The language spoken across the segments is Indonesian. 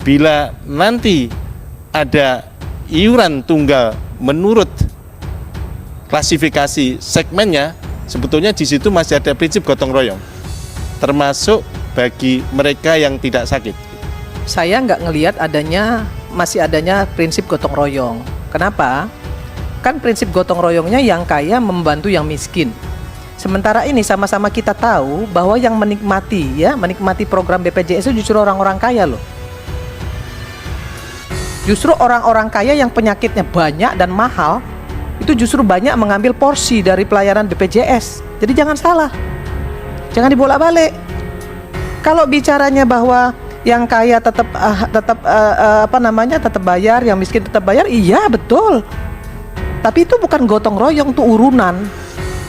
Bila nanti ada iuran tunggal menurut klasifikasi segmennya, sebetulnya di situ masih ada prinsip gotong royong, termasuk bagi mereka yang tidak sakit. Saya nggak ngelihat masih adanya prinsip gotong royong. Kenapa? Kan prinsip gotong royongnya yang kaya membantu yang miskin. Sementara ini sama-sama kita tahu bahwa yang menikmati program BPJS itu justru orang-orang kaya loh. Justru orang-orang kaya yang penyakitnya banyak dan mahal itu justru banyak mengambil porsi dari pelayanan BPJS. Jadi jangan salah, jangan dibolak-balik. Kalau bicaranya bahwa yang kaya tetap bayar, yang miskin tetap bayar, iya betul. Tapi itu bukan gotong royong, itu urunan.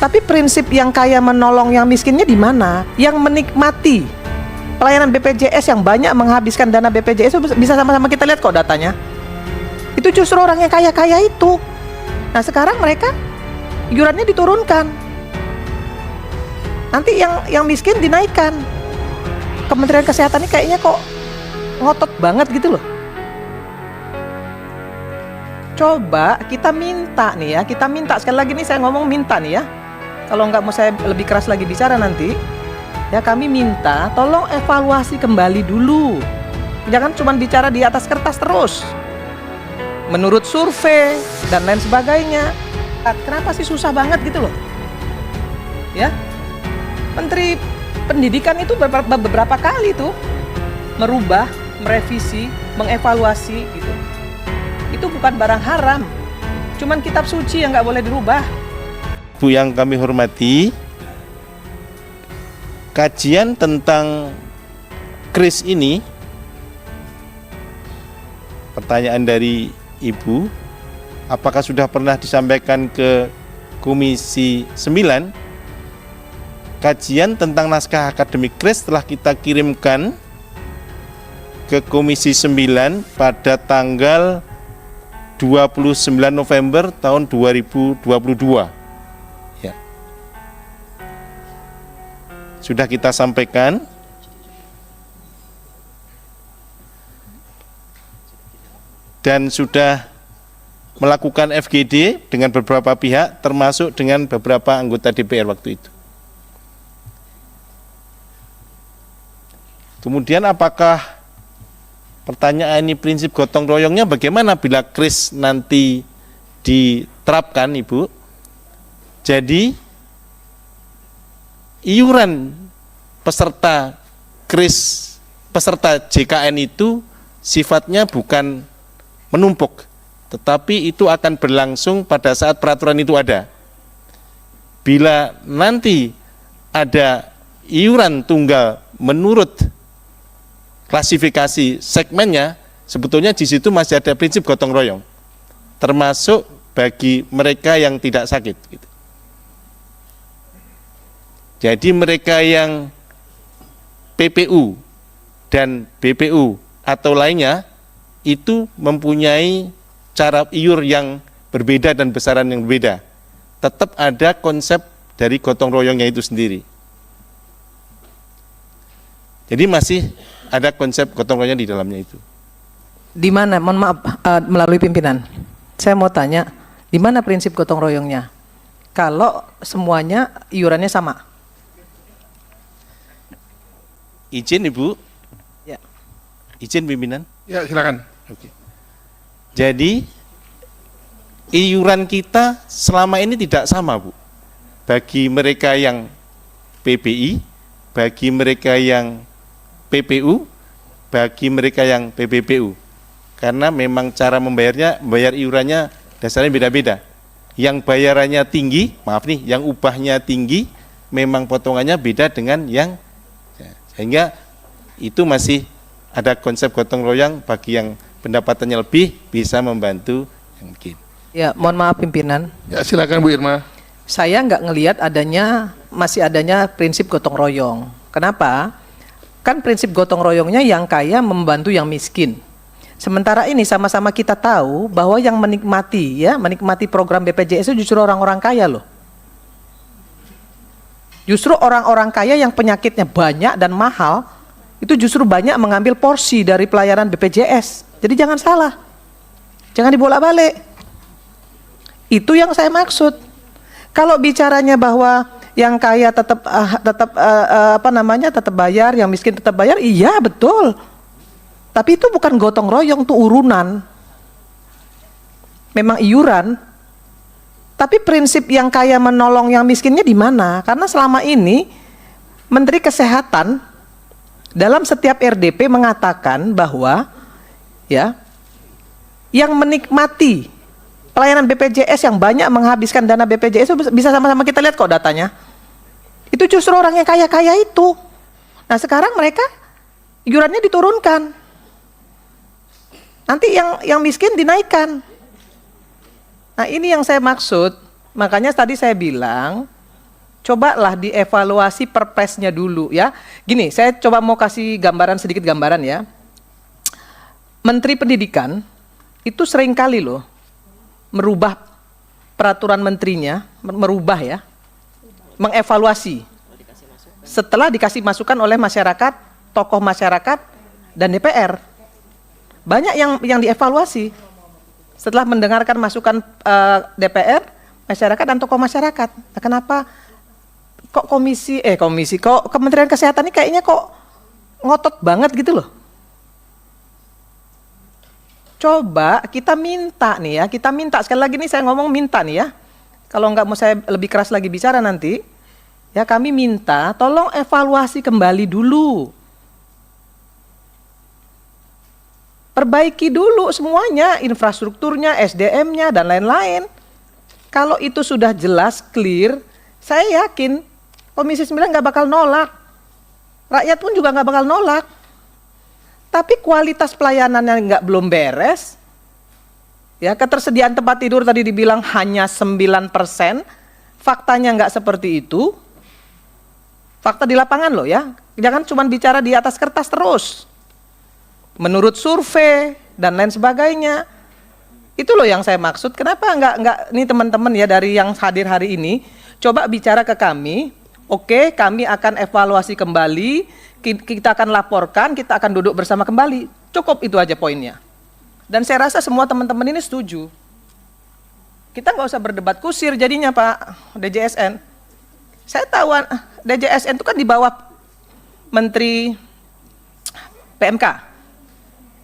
Tapi prinsip yang kaya menolong yang miskinnya di mana? Yang menikmati pelayanan BPJS yang banyak menghabiskan dana BPJS itu bisa sama-sama kita lihat kok datanya. Itu justru orang yang kaya-kaya itu. Nah sekarang mereka iurannya diturunkan. Nanti yang miskin dinaikkan. Kementerian Kesehatan ini kayaknya kok ngotot banget gitu loh. Coba kita minta nih ya, sekali lagi nih saya ngomong minta nih ya. Kalau nggak mau saya lebih keras lagi bicara nanti, ya kami minta tolong evaluasi kembali dulu. Jangan cuma bicara di atas kertas terus. Menurut survei dan lain sebagainya. Kenapa sih susah banget gitu loh? Ya, Menteri Pendidikan itu beberapa kali tuh merubah, merevisi, mengevaluasi gitu. Itu bukan barang haram. Cuman kitab suci yang nggak boleh dirubah. Bu yang kami hormati, kajian tentang KRIS ini, pertanyaan dari Ibu, apakah sudah pernah disampaikan ke Komisi 9? Kajian tentang naskah akademik KRIS telah kita kirimkan ke Komisi 9 pada tanggal 29 November tahun 2022. Ya. Sudah kita sampaikan. Dan sudah melakukan FGD dengan beberapa pihak, termasuk dengan beberapa anggota DPR waktu itu. Kemudian apakah pertanyaan ini prinsip gotong royongnya bagaimana bila KRIS nanti diterapkan, Ibu? Jadi iuran peserta KRIS, peserta JKN itu sifatnya bukan menumpuk, tetapi itu akan berlangsung pada saat peraturan itu ada. Bila nanti ada iuran tunggal menurut klasifikasi segmennya, sebetulnya di situ masih ada prinsip gotong royong, termasuk bagi mereka yang tidak sakit. Jadi mereka yang PPU dan BPU atau lainnya itu mempunyai cara iur yang berbeda dan besaran yang berbeda. Tetap ada konsep dari gotong royongnya itu sendiri. Jadi masih ada konsep gotong royong di dalamnya itu. Di mana? Mohon maaf, melalui pimpinan. Saya mau tanya, di mana prinsip gotong royongnya? Kalau semuanya iurannya sama. Izin Ibu. Ya. Izin pimpinan. Ya, silakan. Oke. Jadi iuran kita selama ini tidak sama, Bu. Bagi mereka yang PBI, bagi mereka yang PPU, bagi mereka yang PPPU. Karena memang cara membayar iurannya dasarnya beda-beda. Yang bayarannya tinggi, yang ubahnya tinggi, memang potongannya beda dengan yang, sehingga itu masih ada konsep gotong royong bagi yang pendapatannya lebih bisa membantu yang mungkin. Ya, mohon maaf pimpinan. Ya, silakan Bu Irma. Saya nggak ngelihat masih adanya prinsip gotong royong. Kenapa? Kan prinsip gotong royongnya yang kaya membantu yang miskin. Sementara ini sama-sama kita tahu bahwa yang menikmati program BPJS itu justru orang-orang kaya loh. Justru orang-orang kaya yang penyakitnya banyak dan mahal itu justru banyak mengambil porsi dari pelayanan BPJS. Jadi jangan salah, jangan dibolak-balik. Itu yang saya maksud. Kalau bicaranya bahwa yang kaya tetap tetap bayar, yang miskin tetap bayar, iya betul. Tapi itu bukan gotong royong, itu urunan. Memang iuran. Tapi prinsip yang kaya menolong yang miskinnya di mana? Karena selama ini Menteri Kesehatan dalam setiap RDP mengatakan bahwa ya, yang menikmati pelayanan BPJS yang banyak menghabiskan dana BPJS itu bisa sama-sama kita lihat kok datanya. Itu justru orang yang kaya-kaya itu. Nah sekarang mereka iurannya diturunkan. Nanti yang miskin dinaikkan. Nah ini yang saya maksud. Makanya tadi saya bilang, cobalah dievaluasi perpresnya dulu ya. Gini, saya coba mau kasih sedikit gambaran ya. Menteri Pendidikan itu seringkali loh merubah peraturan menterinya, mengevaluasi. Setelah dikasih masukan oleh masyarakat, tokoh masyarakat, dan DPR. Banyak yang dievaluasi setelah mendengarkan masukan DPR, masyarakat, dan tokoh masyarakat. Nah, kenapa kok kok Kementerian Kesehatan ini kayaknya kok ngotot banget gitu loh. Coba kita minta nih ya, sekali lagi nih saya ngomong minta nih ya. Kalau nggak mau saya lebih keras lagi bicara nanti, ya kami minta tolong evaluasi kembali dulu. Perbaiki dulu semuanya, infrastrukturnya, SDM-nya, dan lain-lain. Kalau itu sudah jelas, clear, saya yakin Komisi 9 nggak bakal nolak. Rakyat pun juga nggak bakal nolak. Tapi kualitas pelayanannya belum beres. Ya, ketersediaan tempat tidur tadi dibilang hanya 9%. Faktanya nggak seperti itu. Fakta di lapangan loh ya. Jangan cuma bicara di atas kertas terus. Menurut survei dan lain sebagainya. Itu loh yang saya maksud. Kenapa nggak nih teman-teman ya dari yang hadir hari ini, coba bicara ke kami. Oke, kami akan evaluasi kembali, kita akan laporkan, kita akan duduk bersama kembali. Cukup itu aja poinnya. Dan saya rasa semua teman-teman ini setuju. Kita nggak usah berdebat kusir jadinya Pak DJSN. Saya tahu DJSN itu kan di bawah Menteri PMK.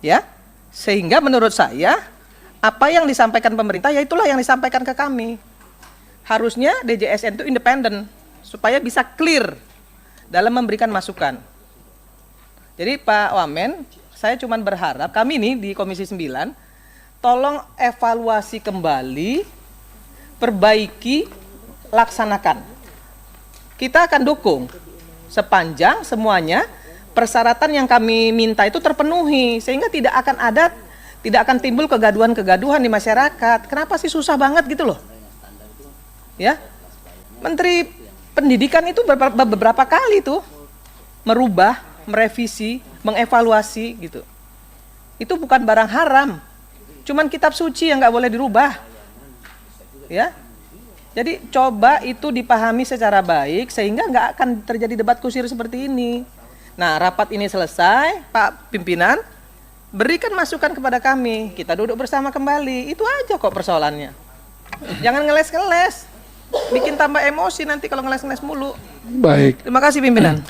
Ya, sehingga menurut saya apa yang disampaikan pemerintah ya itulah yang disampaikan ke kami. Harusnya DJSN itu independen supaya bisa clear dalam memberikan masukan. Jadi Pak Wamen, saya cuma berharap kami ini di Komisi 9 tolong evaluasi kembali, perbaiki, laksanakan. Kita akan dukung sepanjang semuanya persyaratan yang kami minta itu terpenuhi, sehingga tidak akan timbul kegaduhan-kegaduhan di masyarakat. Kenapa sih susah banget gitu loh? Ya, Menteri Pendidikan itu beberapa kali tuh merubah, merevisi, mengevaluasi gitu. Itu bukan barang haram, cuman kitab suci yang nggak boleh dirubah. Ya, jadi coba itu dipahami secara baik sehingga nggak akan terjadi debat kusir seperti ini. Nah, rapat ini selesai, Pak Pimpinan, berikan masukan kepada kami, kita duduk bersama kembali, itu aja kok persoalannya. Jangan ngeles-ngeles, bikin tambah emosi nanti kalau ngeles-ngeles mulu. Baik. Terima kasih Pimpinan.